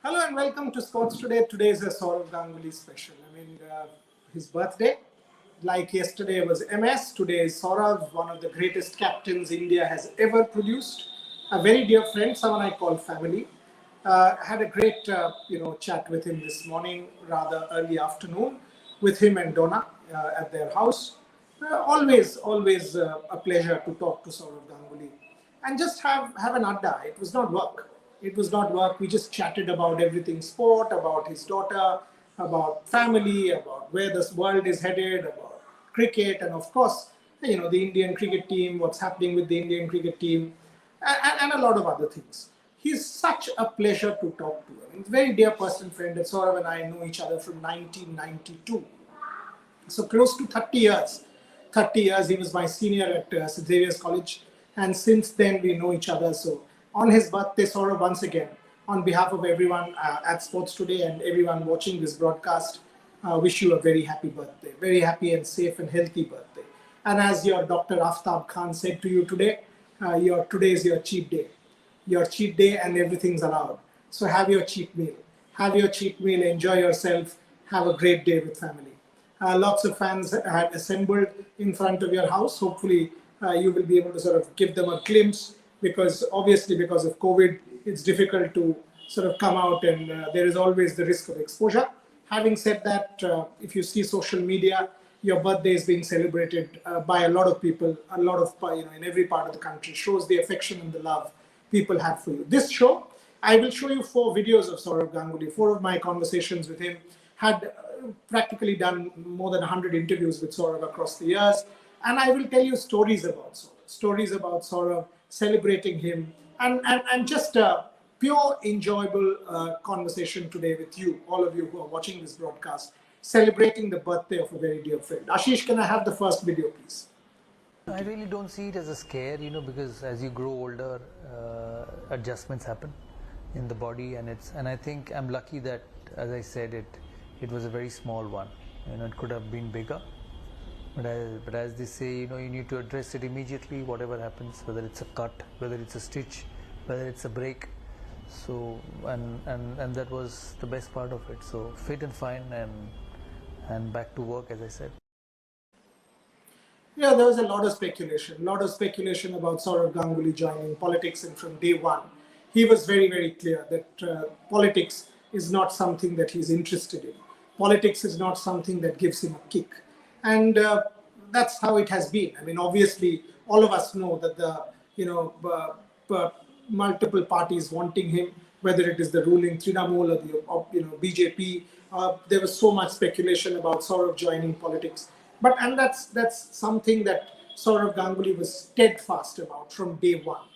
Hello and welcome to Sports Today. Today is a Sourav Ganguly special. His birthday, like yesterday was MS, today is Sourav, one of the greatest captains India has ever produced. A very dear friend, someone I call family. Had a great, chat with him this morning, rather early afternoon, with him and Donna at their house. Always a pleasure to talk to Sourav Ganguly and just have an adda. It was not work. It was not work. We just chatted about everything sport, about his daughter, about family, about where this world is headed, about cricket, and of course, the Indian cricket team, what's happening with the Indian cricket team, and a lot of other things. He's such a pleasure to talk to. I mean, very dear person, friend. And Saurav and I know each other from 1992. So close to 30 years. 30 years, he was my senior at St. Xavier's College. And since then, we know each other. So on his birthday, Saurav, once again, on behalf of everyone at Sports Today and everyone watching this broadcast, wish you a very happy birthday. Very happy and safe and healthy birthday. And as your Dr. Aftab Khan said to you today, today is your cheat day. Your cheat day and everything's allowed. So have your cheat meal. Have your cheat meal, enjoy yourself, have a great day with family. Lots of fans had assembled in front of your house. Hopefully, you will be able to sort of give them a glimpse because obviously because of COVID, it's difficult to sort of come out and there is always the risk of exposure. Having said that, if you see social media, your birthday is being celebrated by a lot of people, a lot of, in every part of the country, shows the affection and the love people have for you. This show, I will show you 4 videos of Sourav Ganguly. 4 of my conversations with him had practically done more than 100 interviews with Sourav across the years. And I will tell you stories about Sourav, celebrating him, and just a pure, enjoyable conversation today with you, all of you who are watching this broadcast, celebrating the birthday of a very dear friend. Ashish, can I have the first video, please? I really don't see it as a scare, because as you grow older, adjustments happen in the body, and I think I'm lucky that, as I said, it was a very small one. It could have been bigger, but as they say, you need to address it immediately, whatever happens, whether it's a cut, whether it's a stitch, whether it's a break. So and that was the best part of it. So fit and fine and back to work, as I said. Yeah, there was a lot of speculation about Sourav Ganguly joining politics, and from day one, he was very, very clear that politics is not something that he's interested in. Politics is not something that gives him a kick, and that's how it has been. I mean, obviously, all of us know that the multiple parties wanting him, whether it is the ruling Trinamool or the BJP. There was so much speculation about Sourav joining politics. And that's something that Sourav Ganguly was steadfast about from day one.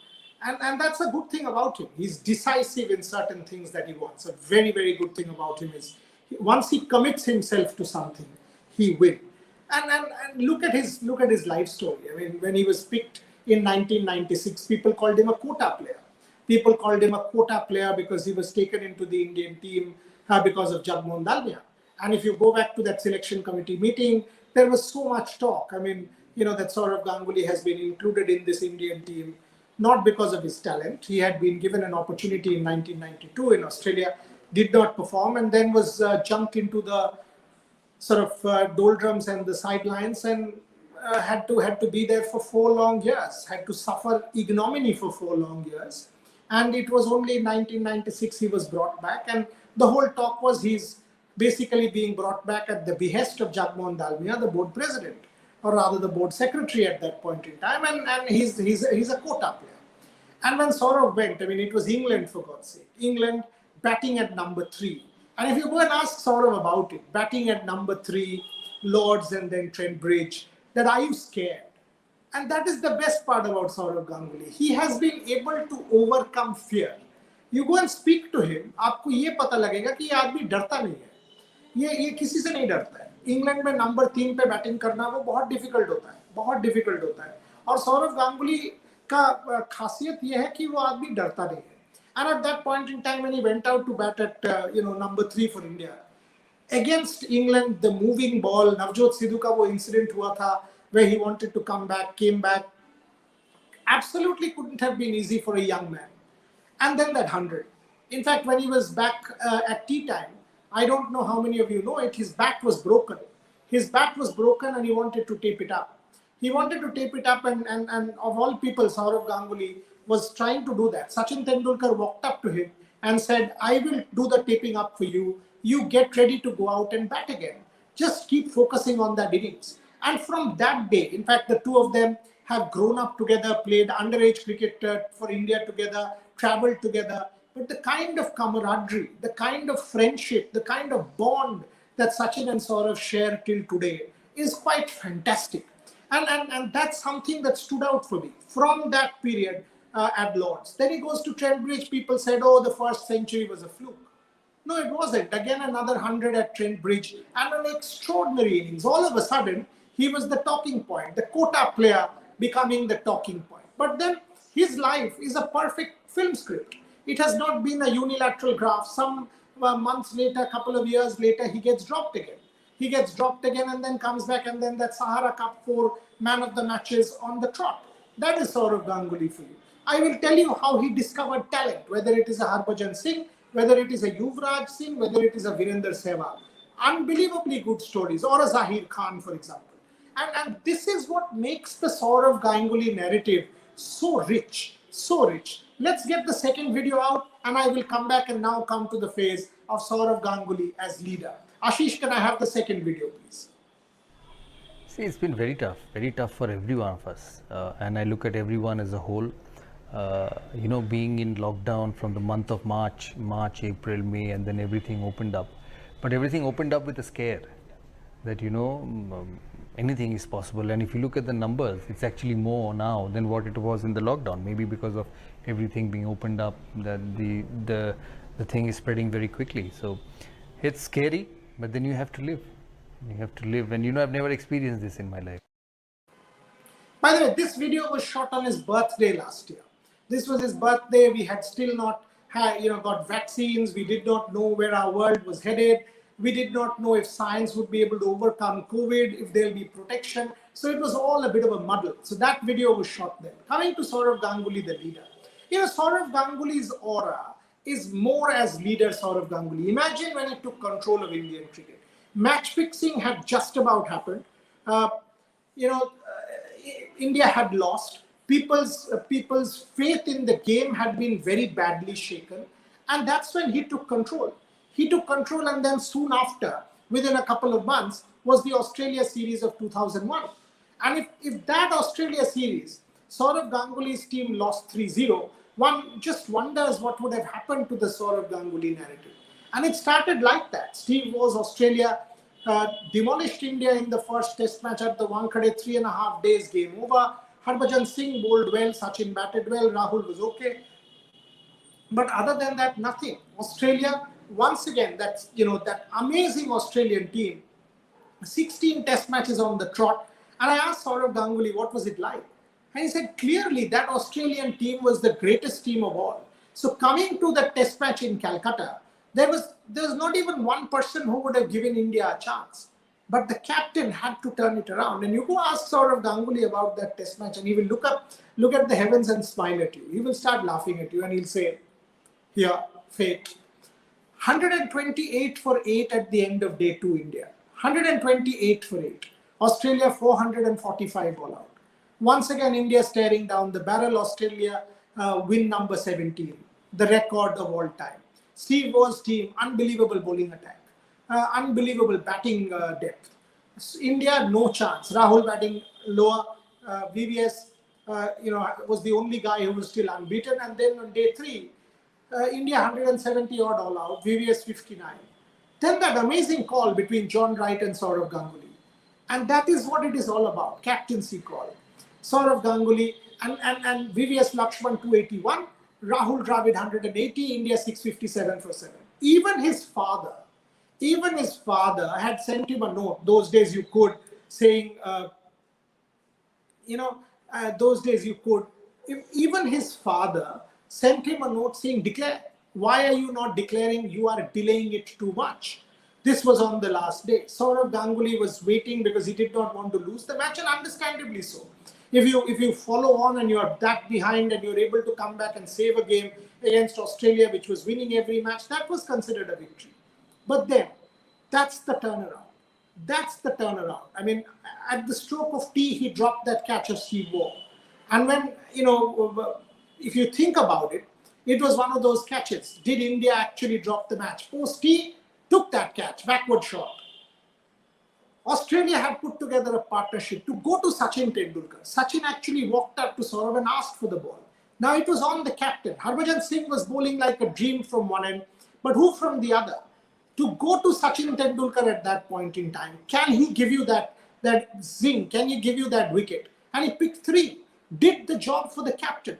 And that's a good thing about him. He's decisive in certain things that he wants. A very, very good thing about him is once he commits himself to something, he will. And look at his life story. I mean, when he was picked in 1996, people called him a quota player. People called him a quota player because he was taken into the Indian team because of Jagmohan Dalmia. And if you go back to that selection committee meeting, there was so much talk. I mean, that Sourav Ganguly has been included in this Indian team, not because of his talent. He had been given an opportunity in 1992 in Australia, did not perform, and then was jumped into the sort of doldrums and the sidelines, and had to be there for 4 long years, had to suffer ignominy for 4 long years. And it was only in 1996 he was brought back, and the whole talk was he's basically being brought back at the behest of Jagmohan Dalmia, the board president, or rather the board secretary at that point in time, and he's a quota player. And when Sourav went, I mean, it was England, for God's sake. England batting at number 3. And if you go and ask Sourav about it, batting at number 3, Lords and then Trent Bridge, that are you scared? And that is the best part about Sourav Ganguly. He has been able to overcome fear. You go and speak to him, आपको ये पता लगेगा कि ये आदमी डरता नहीं है. ये किसी से नहीं डरता है. इंग्लैंड में नंबर 3 पे बैटिंग करना वो बहुत डिफिकल्ट होता है. और सौरव गांगुली का खासियत ये है कि वो आदमी डरता नहीं है. And at that point in time when he went out to bat at number 3 for India against England, the moving ball, Navjot Sidhu का वो incident हुआ था where he wanted to come back, came back, absolutely couldn't have been easy for a young man. And then that 100. In fact, when he was back at tea time, I don't know how many of you know it, his back was broken. His back was broken and he wanted to tape it up. He wanted to tape it up, and of all people, Sourav Ganguly was trying to do that. Sachin Tendulkar walked up to him and said, I will do the taping up for you. You get ready to go out and bat again. Just keep focusing on that innings. And from that day, in fact, the two of them have grown up together, played underage cricket for India together, traveled together. But the kind of camaraderie, the kind of friendship, the kind of bond that Sachin and Saurav share till today is quite fantastic. And that's something that stood out for me from that period at Lords. Then he goes to Trent Bridge. People said, oh, the first century was a fluke. No, it wasn't. Again, another 100 at Trent Bridge and an extraordinary innings. All of a sudden, he was the talking point, the quota player becoming the talking point. But then his life is a perfect film script. It has not been a unilateral graph. Some months later, a couple of years later, he gets dropped again. He gets dropped again and then comes back, and then that Sahara Cup 4 man of the matches on the trot. That is Sourav Ganguly for you. I will tell you how he discovered talent, whether it is a Harbhajan Singh, whether it is a Yuvraj Singh, whether it is a Virender Sehwag. Unbelievably good stories, or a Zahir Khan, for example. And this is what makes the Sourav Ganguly narrative so rich, so rich. Let's get the second video out, and I will come back and now come to the phase of Sourav Ganguly as leader. Ashish, can I have the second video, please? See, it's been very tough for every one of us. And I look at everyone as a whole. Being in lockdown from the month of March, April, May, and then everything opened up. But everything opened up with a scare that, anything is possible. And if you look at the numbers, it's actually more now than what it was in the lockdown. Maybe because of everything being opened up, that the thing is spreading very quickly. So it's scary, but then you have to live. You have to live. And I've never experienced this in my life. By the way, this video was shot on his birthday last year. This was his birthday. We had still not got vaccines. We did not know where our world was headed. We did not know if science would be able to overcome COVID, if there'll be protection. So it was all a bit of a muddle. So that video was shot then. Coming to Sourav Ganguly, the leader. Sourav Ganguly's aura is more as leader Sourav Ganguly. Imagine when he took control of Indian cricket. Match fixing had just about happened. India had lost. People's faith in the game had been very badly shaken. And that's when he took control. He took control, and then soon after, within a couple of months, was the Australia series of 2001. And if that Australia series, Sourav Ganguly's team lost 3-0, one just wonders what would have happened to the Sourav Ganguly narrative. And it started like that. Steve Waugh's Australia demolished India in the first test match at the Wankhede, 3.5 days, game over. Harbhajan Singh bowled well, Sachin batted well, Rahul was okay. But other than that, nothing. Australia, once again, that amazing Australian team, 16 test matches on the trot. And I asked Sourav Ganguly, what was it like? And he said, clearly, that Australian team was the greatest team of all. So coming to the test match in Calcutta, there was not even one person who would have given India a chance. But the captain had to turn it around. And you go ask Sourav Ganguly about that test match, and he will look at the heavens and smile at you. He will start laughing at you, and he'll say, here, fate. 128 for 8 at the end of day 2 India. 128 for 8. Australia 445 all out. Once again, India staring down the barrel. Australia win number 17, the record of all time. Steve Waugh's team, unbelievable bowling attack, unbelievable batting depth. India, no chance. Rahul batting lower. VVS, was the only guy who was still unbeaten. And then on day 3, India 170 odd all out, VVS 59. Then that amazing call between John Wright and Sourav Ganguly. And that is what it is all about, captaincy call. Sourav Ganguly and VVS Lakshman 281, Rahul Dravid 180, India 657 for 7. Even his father had sent him a note. Those days you could, saying, those days you could. Even his father sent him a note saying, declare. Why are you not declaring? You are delaying it too much. This was on the last day. Sourav Ganguly was waiting because he did not want to lose the match, and understandably so. If you follow on and you are that behind and you're able to come back and save a game against Australia, which was winning every match, that was considered a victory. But then, that's the turnaround. That's the turnaround. I mean, at the stroke of tea, he dropped that catch of Steve Waugh. And when, if you think about it, it was one of those catches. Did India actually drop the match? Post tea took that catch, backward shot. Australia had put together a partnership to go to Sachin Tendulkar. Sachin actually walked up to Sourav and asked for the ball. Now it was on the captain. Harbhajan Singh was bowling like a dream from one end, but who from the other? To go to Sachin Tendulkar at that point in time, can he give you that zing? Can he give you that wicket? And he picked three. Did the job for the captain.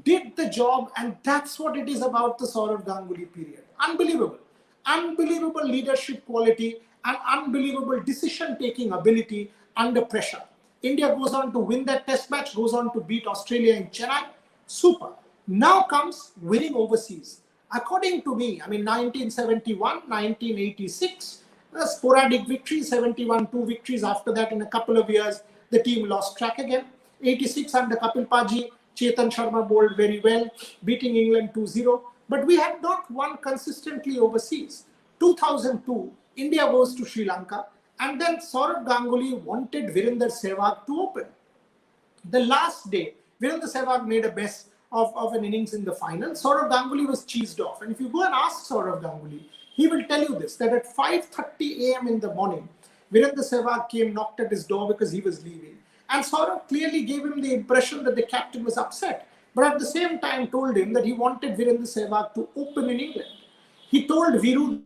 Did the job, and that's what it is about the Sourav Ganguly period. Unbelievable. Unbelievable leadership quality and unbelievable decision-taking ability under pressure. India goes on to win that test match, goes on to beat Australia in Chennai. Super. Now comes winning overseas. According to me, I mean 1971, 1986, a sporadic victory, 71, two victories. After that, in a couple of years, the team lost track again. 86 under Kapil Paji, Chetan Sharma bowled very well, beating England 2-0. But we had not won consistently overseas. 2002, India goes to Sri Lanka, and then Sourav Ganguly wanted Virender Sehwag to open. The last day, Virender Sehwag made a best of an innings in the final. Sourav Ganguly was cheesed off. And if you go and ask Sourav Ganguly, he will tell you this, that at 5:30 a.m. in the morning, Virender Sehwag came, knocked at his door because he was leaving. And Sourav clearly gave him the impression that the captain was upset. But at the same time told him that he wanted Virender Sehwag to open in England. He told Viru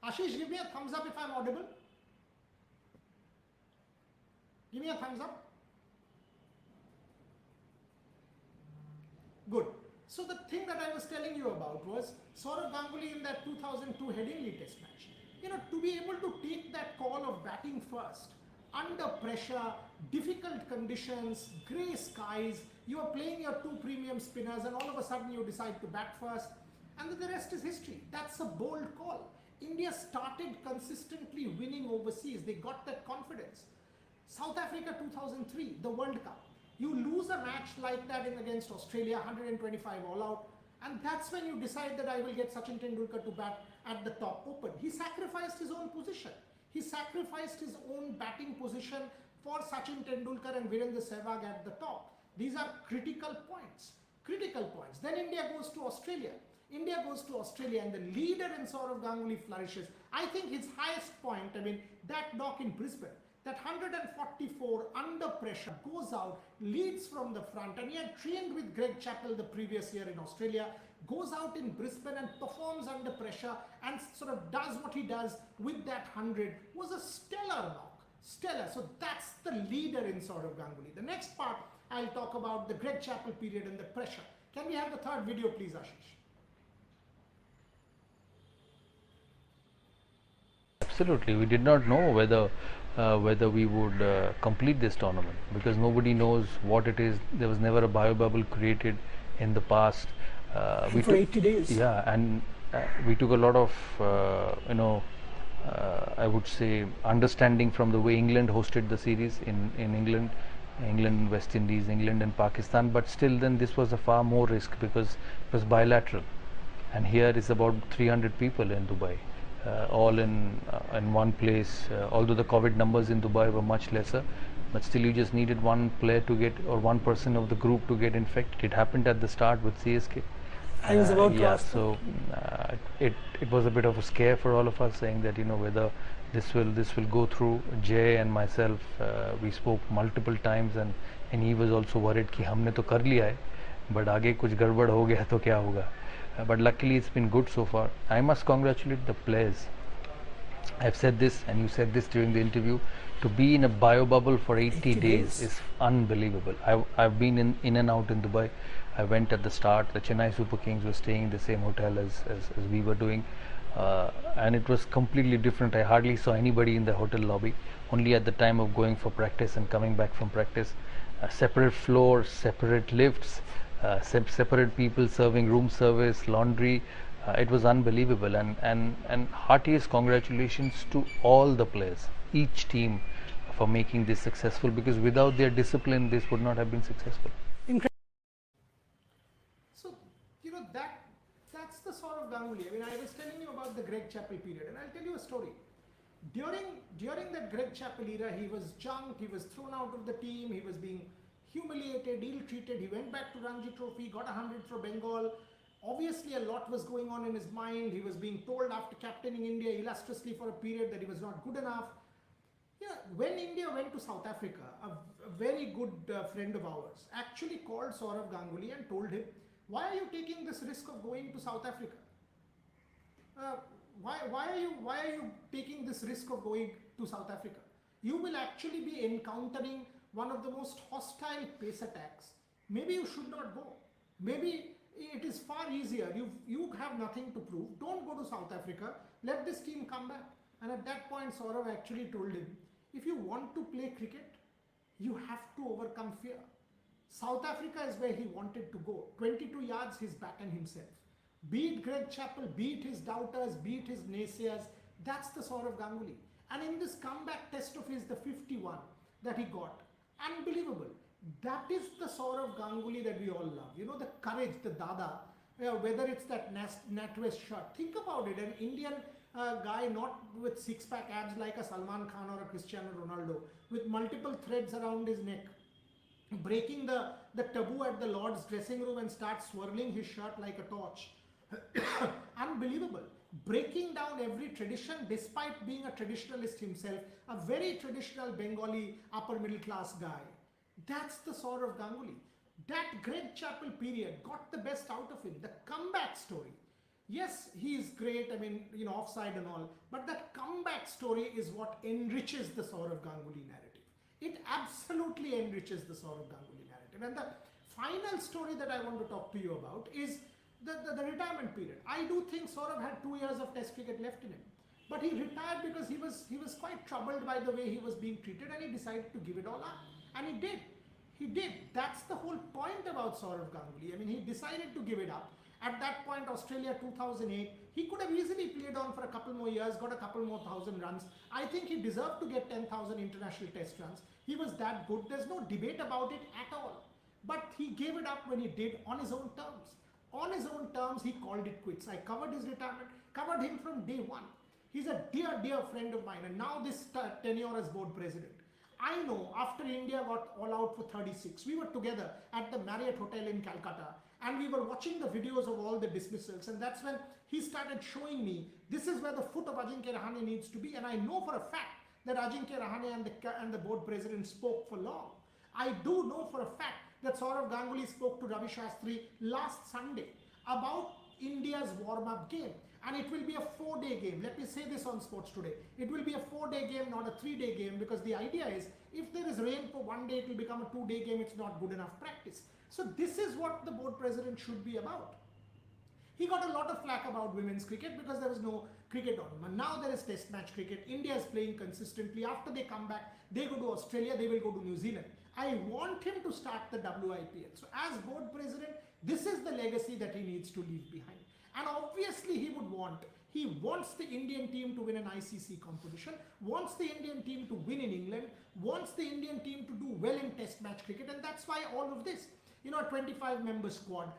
Ashish, give me a thumbs up if I'm audible. Give me a thumbs up. Good. So the thing that I was telling you about was Sourav Ganguly in that 2002 Headingley Test match. To be able to take that call of batting first, under pressure, difficult conditions, grey skies, you are playing your two premium spinners and all of a sudden you decide to bat first, and then the rest is history. That's a bold call. India started consistently winning overseas. They got that confidence. South Africa 2003, the World Cup. You lose a match like that against Australia, 125 all out, and that's when you decide that I will get Sachin Tendulkar to bat at the top open. He sacrificed his own position. He sacrificed his own batting position for Sachin Tendulkar and Virender Sehwag at the top. These are critical points. Critical points. Then India goes to Australia. India goes to Australia and the leader in Sourav Ganguly flourishes. I think his highest point, that knock in Brisbane, That 144 under pressure goes out, leads from the front, and he had trained with Greg Chappell the previous year in Australia, goes out in Brisbane and performs under pressure and sort of does what he does with that 100 was a stellar knock. Stellar. So that's the leader in Sourav Ganguly. The next part, I'll talk about the Greg Chappell period and the pressure. Can we have the third video, please, Ashish? Absolutely, we did not know whether we would complete this tournament, because nobody knows what it is. There was never a bio bubble created in the past. We for 80 days. Yeah, and we took a lot of I would say understanding from the way England hosted the series in England, West Indies, England and Pakistan. But still, then this was a far more risk because it was bilateral, and here is about 300 people in Dubai. All in one place, although the COVID numbers in Dubai were much lesser, but still you just needed one player to get, or one person of the group to get infected. It happened at the start with CSK. I was about to ask. So it was a bit of a scare for all of us, saying that whether this will go through. Jay and myself, we spoke multiple times, and he was also worried कि हमने तो कर लिया है, but आगे कुछ गड़बड़ हो गया तो क्या होगा. But luckily it's been good so far. I must congratulate the players. I've said this and you said this during the interview, to be in a bio bubble for 80 days is unbelievable. I've been in and out in Dubai. I went at the start. The Chennai Super Kings were staying in the same hotel as we were doing, and it was completely different. I hardly saw anybody in the hotel lobby, only at the time of going for practice and coming back from practice. Separate floors, separate lifts, separate people serving room service, laundry. It was unbelievable, and heartiest congratulations to all the players, each team, for making this successful, because without their discipline this would not have been successful. So that's the Sourav Ganguly. I mean, I was telling you about the Greg Chappell period, and I'll tell you a story. During that Greg Chappell era, he was junked, he was thrown out of the team, he was being humiliated, ill-treated. He went back to Ranji Trophy, got 100 for Bengal. Obviously, a lot was going on in his mind. He was being told after captaining India illustriously for a period that he was not good enough. Yeah, when India went to South Africa, a very good friend of ours actually called Sourav Ganguly and told him, why are you taking this risk of going to South Africa? Why are you taking this risk of going to South Africa? You will actually be encountering one of the most hostile pace attacks. Maybe you should not go. Maybe it is far easier. You have nothing to prove. Don't go to South Africa. Let this team come back. And at that point, Sourav actually told him, if you want to play cricket, you have to overcome fear. South Africa is where he wanted to go. 22 yards, he's backing himself. Beat Greg Chappell, beat his doubters, beat his naysayers. That's the Sourav Ganguly. And in this comeback test of his, the 51 that he got, unbelievable. That is the Sourav Ganguly that we all love. You know, the courage, the dada, whether it's that NatWest shirt. Think about it, an Indian guy not with six-pack abs like a Salman Khan or a Cristiano Ronaldo, with multiple threads around his neck, breaking the taboo at the Lord's dressing room and start swirling his shirt like a torch. Unbelievable. Breaking down every tradition despite being a traditionalist himself, a very traditional Bengali upper middle class guy. That's the Sourav Ganguly. That Greg Chappell period got the best out of him. The comeback story. Yes, he is great, I mean, offside and all, but that comeback story is what enriches the Sourav Ganguly narrative. It absolutely enriches the Sourav Ganguly narrative. And the final story that I want to talk to you about is the retirement period. I do think Sourav had 2 years of test cricket left in him, but he retired because he was quite troubled by the way he was being treated, and he decided to give it all up. And he did. He did. That's the whole point about Sourav Ganguly. I mean, he decided to give it up. At that point, Australia 2008, he could have easily played on for a couple more years, got a couple more thousand runs. I think he deserved to get 10,000 international test runs. He was that good. There's no debate about it at all. But he gave it up when he did, on his own terms. On his own terms, he called it quits. I covered his retirement, covered him from day one. He's a dear, dear friend of mine, and now this tenure as board president. I know after India got all out for 36, we were together at the Marriott Hotel in Calcutta, and we were watching the videos of all the dismissals, and that's when he started showing me this is where the foot of Ajinkya Rahane needs to be. And I know for a fact that Ajinkya Rahane and the board president spoke for long. I do know for a fact that Sourav Ganguly spoke to Ravi Shastri last Sunday about India's warm-up game. And it will be a 4-day game. Let me say this on Sports Today. It will be a 4-day game, not a 3-day game, because the idea is if there is rain for one day, it will become a 2-day game. It's not good enough practice. So this is what the board president should be about. He got a lot of flack about women's cricket because there was no cricket on. Now there is test match cricket. India is playing consistently. After they come back, they go to Australia, they will go to New Zealand. I want him to start the WIPL. So as board president, this is the legacy that he needs to leave behind. And obviously he wants the Indian team to win an ICC competition, wants the Indian team to win in England, wants the Indian team to do well in test match cricket, and that's why all of this, a 25-member squad,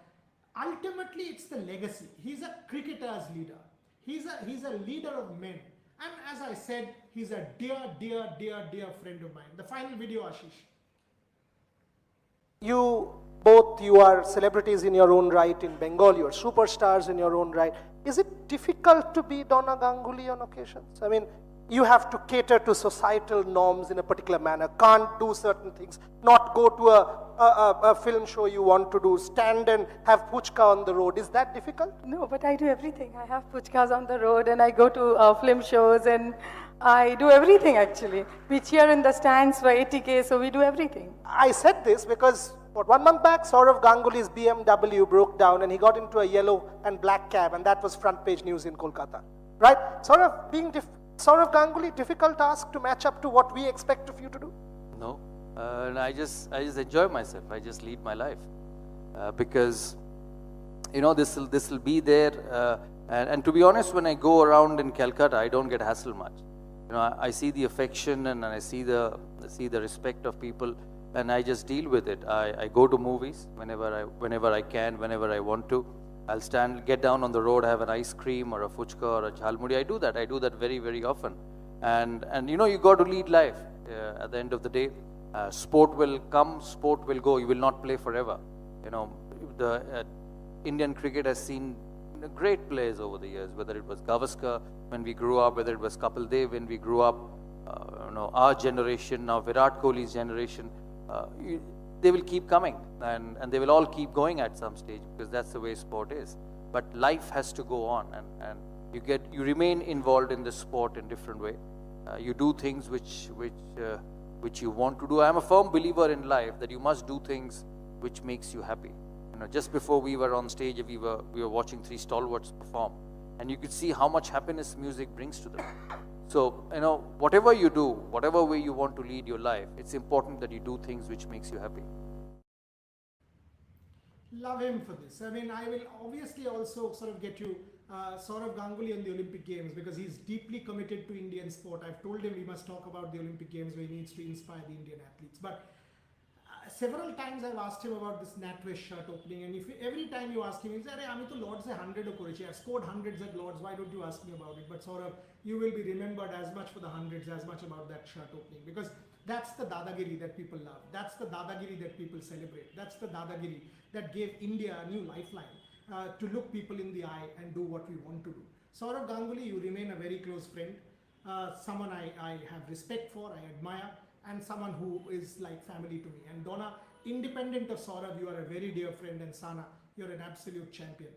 ultimately it's the legacy. He's a cricketer's leader. He's a leader of men. And as I said, he's a dear friend of mine. The final video, Ashish. You are celebrities in your own right in Bengal, you are superstars in your own right. Is it difficult to be Donna Ganguly on occasions? I mean, you have to cater to societal norms in a particular manner, can't do certain things, not go to a film show you want to do, stand and have puchka on the road. Is that difficult? No, but I do everything. I have puchkas on the road and I go to film shows and I do everything actually. We cheer in the stands for 80K, so we do everything. I said this because 1 month back, Sourav Ganguly's BMW broke down and he got into a yellow and black cab, and that was front page news in Kolkata. Right? Sourav Ganguly, difficult task to match up to what we expect of you to do? No, and I just enjoy myself. I just lead my life because this will be there. And to be honest, when I go around in Calcutta, I don't get hassled much. I see the affection and I see the respect of people, and I just deal with it. I go to movies whenever I can, whenever I want to. I'll get down on the road, have an ice cream or a fuchka or a jhalmuri. I do that very, very often. And you got to lead life. At the end of the day, sport will come, sport will go. You will not play forever. The Indian cricket has seen great players over the years, whether it was Gavaskar when we grew up, whether it was Kapil Dev when we grew up, our generation, now Virat Kohli's generation. They will keep coming and they will all keep going at some stage because that's the way sport is. But life has to go on, and you remain involved in the sport in different way. You do things which you want to do. I am a firm believer in life that you must do things which makes you happy. Just before we were on stage, we were watching 3 stalwarts perform, and you could see how much happiness music brings to them. So, whatever you do, whatever way you want to lead your life, it's important that you do things which makes you happy. Love him for this. I mean, I will obviously also sort of get you Sourav Ganguly on the Olympic Games because he's deeply committed to Indian sport. I've told him we must talk about the Olympic Games where he needs to inspire the Indian athletes. But several times I've asked him about this NatWest shirt opening, and every time you ask him, he says, "Ami to Lords 100 korechi. I've scored hundreds at Lords. Why don't you ask me about it?" But Sourav, you will be remembered as much for the hundreds as much about that shirt opening, because that's the dadagiri that people love. That's the dadagiri that people celebrate. That's the dadagiri that gave India a new lifeline to look people in the eye and do what we want to do. Sourav Ganguly, you remain a very close friend, someone I have respect for, I admire, and someone who is like family to me. And Donna, independent of Sourav, you are a very dear friend, and Sana, you're an absolute champion.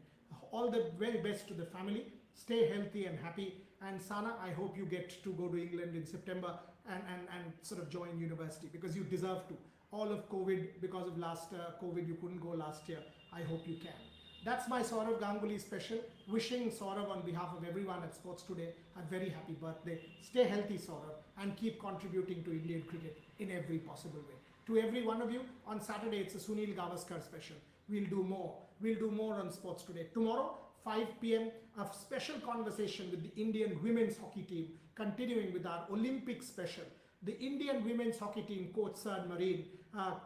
All the very best to the family. Stay healthy and happy. And Sana, I hope you get to go to England in September and sort of join university, because you deserve to. All of COVID, because of last COVID, you couldn't go last year. I hope you can. That's my Sourav Ganguly special. Wishing Sourav on behalf of everyone at Sports Today a very happy birthday. Stay healthy, Sourav, and keep contributing to Indian cricket in every possible way. To every one of you, on Saturday it's a Sunil Gavaskar special. We'll do more. We'll do more on Sports Today. Tomorrow, 5 p.m, a special conversation with the Indian women's hockey team, continuing with our Olympic special. The Indian women's hockey team, Coach Sir Marine,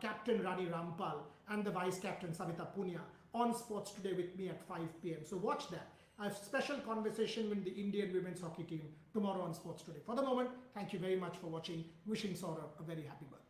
Captain Rani Rampal, and the Vice Captain Savita Punia on Sports Today with me at 5 p.m. So watch that. A special conversation with the Indian women's hockey team tomorrow on Sports Today. For the moment, thank you very much for watching. Wishing Sourav a very happy birthday.